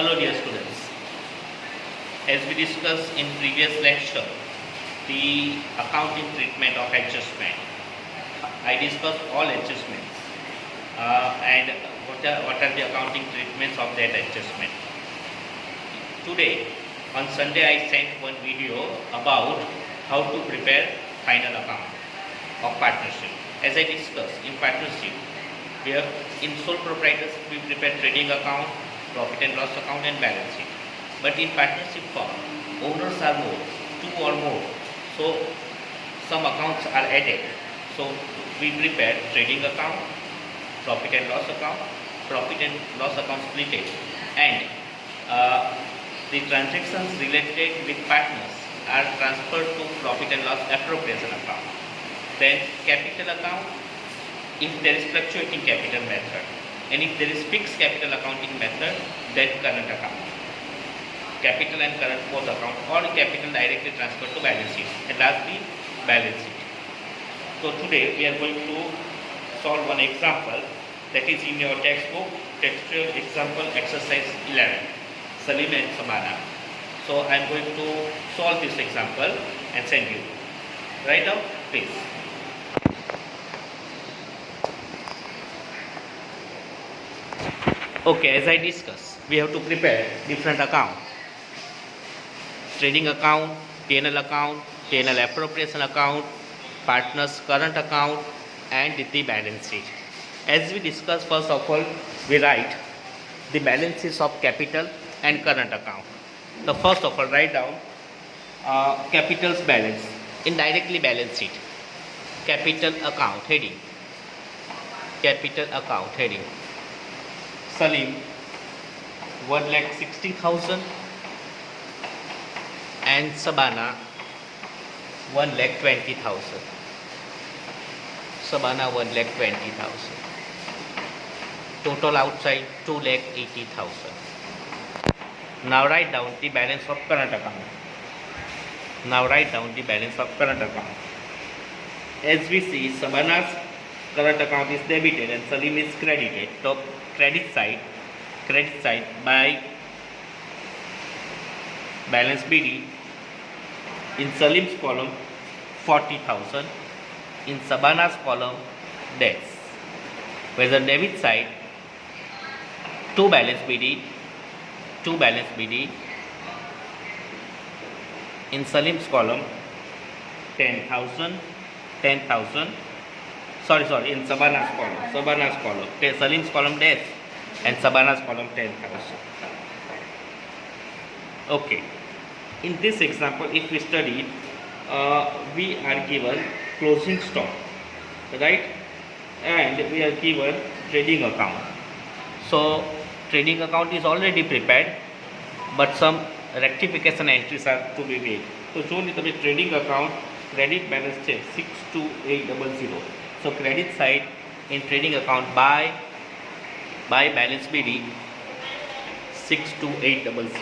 Hello dear students, as we discussed in previous lecture, the accounting treatment of adjustment. I discussed all adjustments and what are the accounting treatments of that adjustment. Today, on Sunday, I sent one video about how to prepare final account of partnership. As I discussed, in partnership, we have in sole proprietorship we prepare trading account, profit and loss account and balance sheet. But in partnership form, owners are more, two or more. So some accounts are added. So we prepare trading account, profit and loss account, profit and loss account splitted, and the transactions related with partners are transferred to profit and loss appropriation account. Then capital account, if there is fluctuating capital method, and if there is fixed capital accounting method, then current account. Capital and current both account, or capital directly transferred to balance sheet, and lastly balance sheet. So today we are going to solve one example that is in your textbook, textual example exercise 11, Salim and Sabana. So I am going to solve this example and send you. Write down please. Okay, as I discussed, we have to prepare different account. Trading account, P&L account, P&L appropriation account, partners current account, and the balance sheet. As we discussed, first of all, we write the balances of capital and current account. So first of all, write down capital's balance in directly balance sheet. Capital account heading. Capital account heading. Salim 1,60,000 and Sabana 1,20,000. Sabana 1,20,000. Total outside 2,80,000. Now write down the balance of current account. Now write down the balance of current account. As we see, Sabana's current account is debited and Salim is credited. So credit side by balance BD. In Salim's column 40,000, in Sabana's column debts. Whether debit side 2 balance BD, in Salim's column 10,000, in Sabana's column, okay, Salim's column debts and Sabana's column 10,000. Okay, in this example, if we study, we are given closing stock, right, and we are given trading account. So trading account is already prepared, but some rectification entries are to be made. So shown in the trading account, credit balance check 62800. So credit side in trading account by balance BD 62800.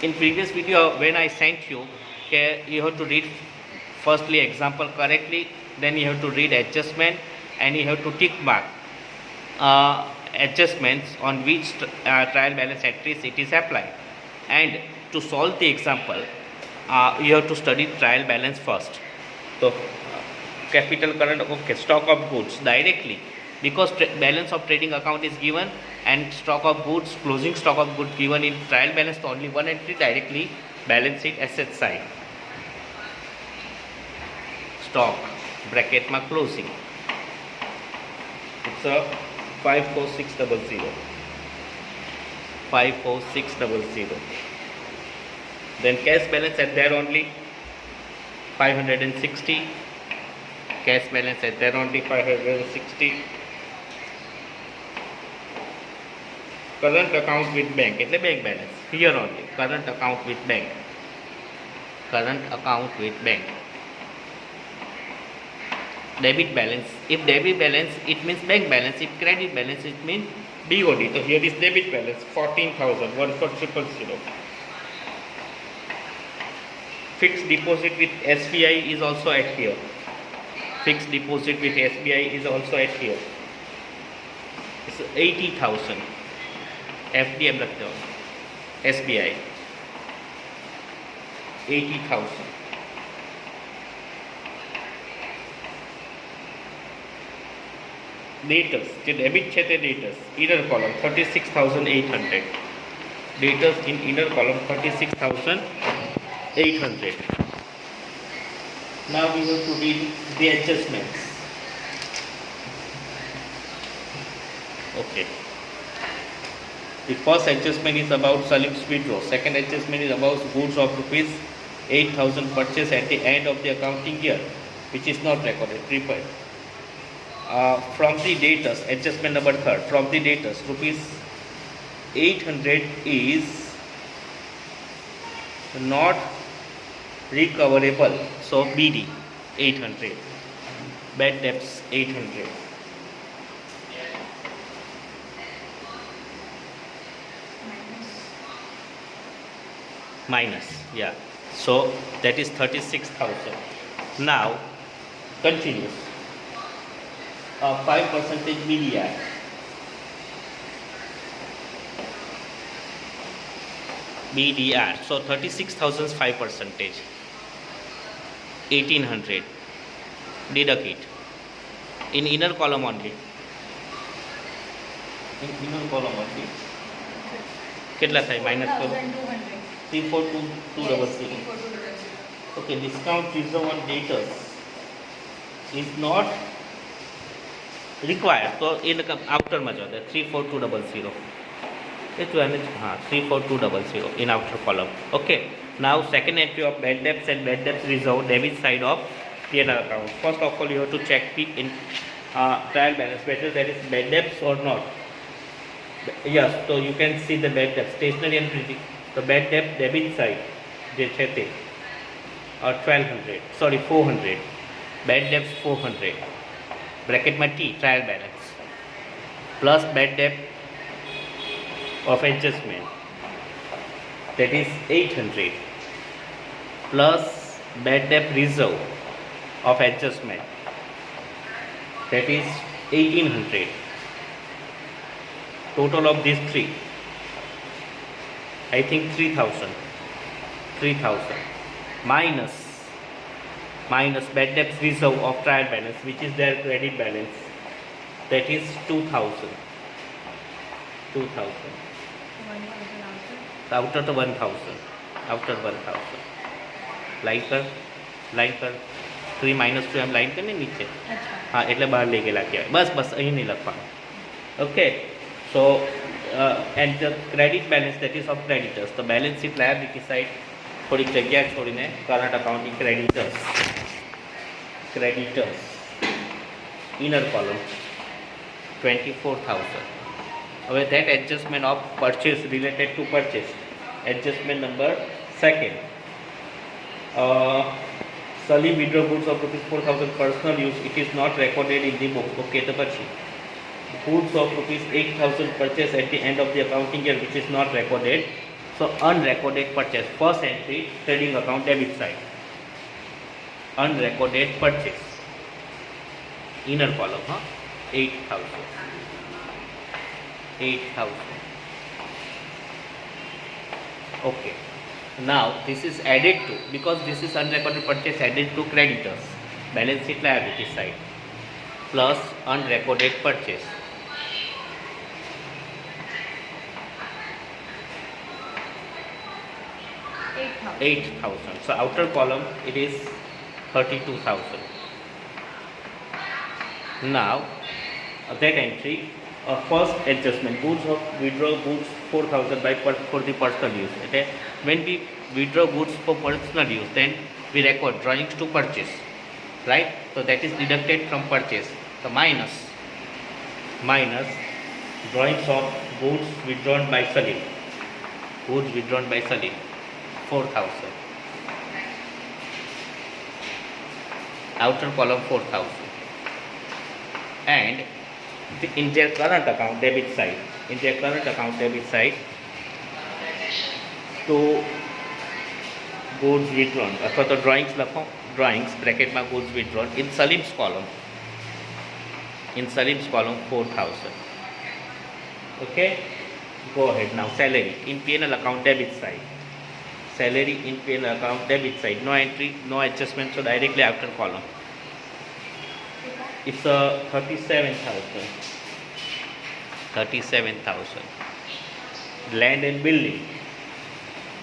In previous video when I sent you, okay, you have to read firstly example correctly, then you have to read adjustment, and you have to tick mark adjustments on which trial balance entries it is applied. And to solve the example, you have to study trial balance first. So capital current, okay, stock of goods directly, because balance of trading account is given and stock of goods, closing stock of goods given in trial balance, to only one entry directly balance sheet asset side. Stock bracket ma closing, it's a 54600. Then cash balance at there only 560. Cash balance at there only 560. Current account with bank, એટલે bank balance here only. Current account with bank. Debit balance. If debit balance, it means bank balance. If credit balance, it means BOD. So here is debit balance 14,000, 14,000. Fixed deposit with SBI is also at here. Fixed deposit with SBI is also at here. 80,000 FDM रखते हो SBI 80,000 debtors જે debit છે તે ડેટર્સ inner column 36,800 ડેટર્સ in inner column 36,800. Now we have to read the adjustments. Okay, the first adjustment is about Salim's withdrawal. Second adjustment is about goods of rupees 8,000 purchase at the end of the accounting year which is not recorded. From the debtors, adjustment number third, from the debtors rupees 800 is not recoverable, so BD 800, bad debts 800. Minus, yeah, so that is 36,000. Now continues. 5% BDI. BDR. So 36,000 5%. 1800. Deduct it. In inner column only. In inner column only. કેટલા થાય minus કરો 342200. Okay, discount reserve on debtors is not required, so in outer માં જો 34200 એ તો એને હા 34200 in outer column. Okay, now second entry of bad debts and bad debts reserve debit side of P&L account. First of all you have to check the in trial balance whether there is bad debts or not. Yes, so you can see the bad debt stationery and printing. The bad debt debit side જે છે તે 1200 sorry 400, bad debts 400 bracket માં T trial balance plus bad debt of adjustment that is 800 plus bad debt reserve of adjustment that is 1800. Total of these three I think 3,000 minus bad debts reserve of trial balance which is their credit balance that is 2,000 outer to 1,000 outer 1,000 line कर 3 minus 2 એમ લાइन કરીને નીચે હા એટલે બહાર લઈ ગયેલા કહેવાય બસ અહીં નહીં લખવાનું. Okay, so and the credit balance that is of creditors, the balance sheet liability side થોડીક જગ્યા છોડીને current accounting creditors inner column 24,000. હવે that adjustment of purchase related to purchase, adjustment number second, Salim withdraw goods of rupees 4,000 personal use, it is not recorded in the book. Okay, તો પછી goods of rupees 8,000 purchase at the end of the accounting year which is not recorded, so unrecorded purchase. First entry trading account debit side, unrecorded purchase inner column 8,000. Okay, now this is added to, because this is unrecorded purchase, added to creditors balance sheet liability side plus unrecorded purchase 8,000. So outer column it is 32,000. Now that entry, first adjustment, goods of withdraw goods 4,000 for the personal use. Okay, when we withdraw goods for personal use, then we record drawings to purchase, right? So that is deducted from purchase. So minus drawings of goods withdrawn by Salim, 4,000. Outer column 4,000. And in their current account debit side, to goods withdrawn અથવા તો drawings લખો, drawings bracket માં goods withdrawn in Salim's column 4,000. Okay, go ahead now. Salary in P&L account debit side. Salary in P&L account debit side. No entry, no adjustment, so directly after column. It's a 37,000. 37,000. Land and building.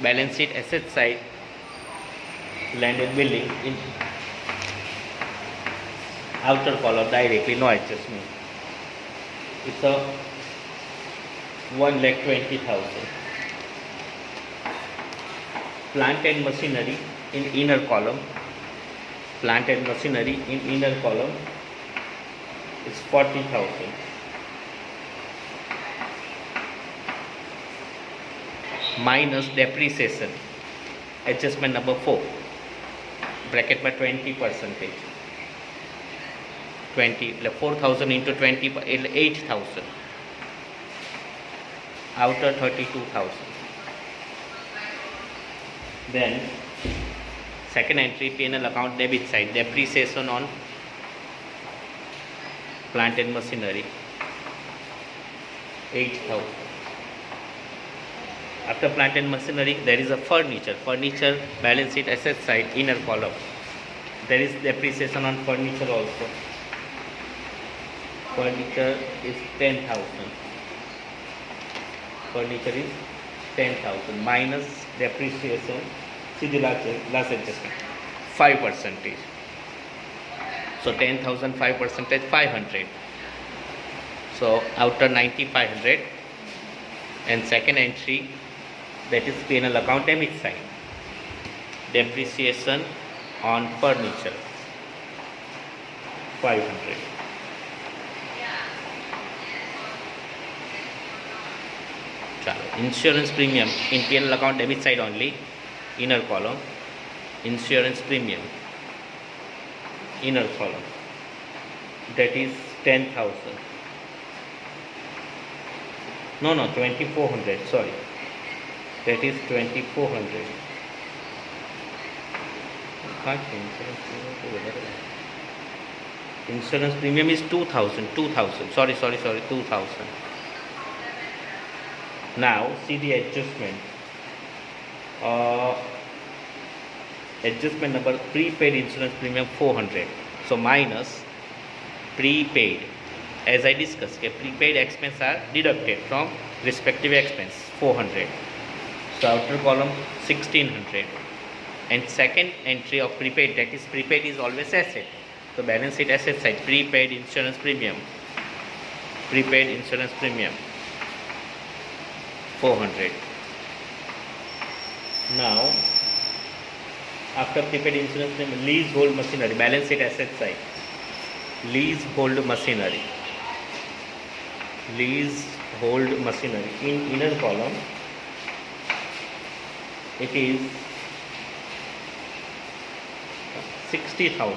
Balance sheet asset side. Land and building in outer column directly, no adjustment. It's a 1,20,000. Plant and machinery in inner column. Plant and machinery in inner column is 40,000. Minus depreciation, adjustment number 4, bracket by 20%. 4,000 into 20, 8,000. Outer 32,000. Then second entry, P&L account debit side, depreciation on plant and machinery, 8,000. After plant and machinery, there is a furniture. Furniture balance sheet asset side, inner column. There is depreciation on furniture also. Furniture is 10,000. Furniture is 10,000 minus depreciation. See the last adjustment, 5%. So 10,000, 5%, 500. So outer 9,500. And second entry, that is P&L account debit side, depreciation on furniture, 500. Insurance premium in P&L account debit side only, inner column. Insurance premium, inner column, that is 10,000. No, 2,400, sorry. That is 2,400. Insurance premium is 2,000. Sorry, 2,000. Now, see the adjustment. Adjustment number, prepaid insurance premium 400. So, minus prepaid. As I discussed, prepaid expense are deducted from respective expense, 400. So outer column 1,600. And second entry of prepaid, that is prepaid is always asset. So balance sheet asset side, prepaid insurance premium. Prepaid insurance premium, 400. Now, after prepaid insurance premium, leasehold machinery, balance sheet asset side, leasehold machinery. Leasehold machinery in inner column, it is 60,000.